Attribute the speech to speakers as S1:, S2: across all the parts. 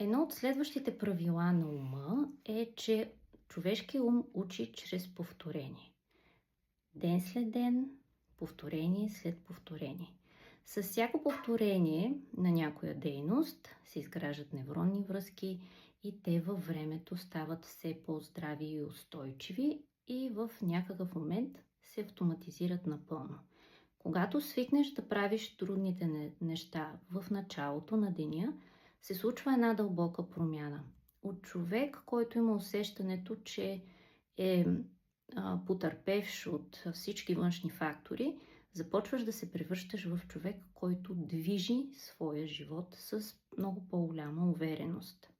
S1: Едно от следващите правила на ума е, че човешкият ум учи чрез повторение. Ден след ден, повторение след повторение. С всяко повторение на някоя дейност се изграждат невронни връзки и те във времето стават все по-здрави и устойчиви и в някакъв момент се автоматизират напълно. Когато свикнеш да правиш трудните неща в началото на деня, се случва една дълбока промяна. От човек, който има усещането, че е потърпевш от всички външни фактори, започваш да се превръщаш в човек, който движи своя живот с много по-голяма увереност.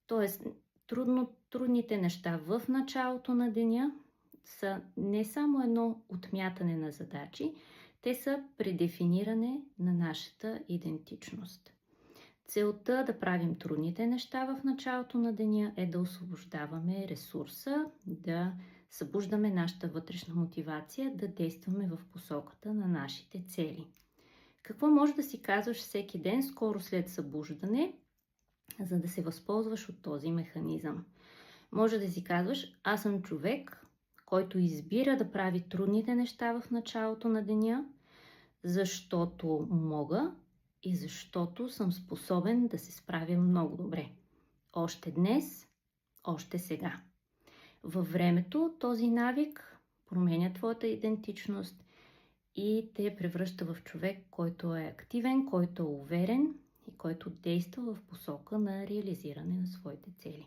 S1: Тоест, трудните неща в началото на деня са не само едно отмятане на задачи, те са предефиниране на нашата идентичност. Целта да правим трудните неща в началото на деня е да освобождаваме ресурса, да събуждаме нашата вътрешна мотивация, да действаме в посоката на нашите цели. Какво може да си казваш всеки ден, скоро след събуждане, за да се възползваш от този механизъм? Може да си казваш: аз съм човек, който избира да прави трудните неща в началото на деня, защото мога и защото съм способен да се справя много добре. Още днес, още сега. Във времето този навик променя твоята идентичност и те превръща в човек, който е активен, който е уверен и който действа в посока на реализиране на своите цели.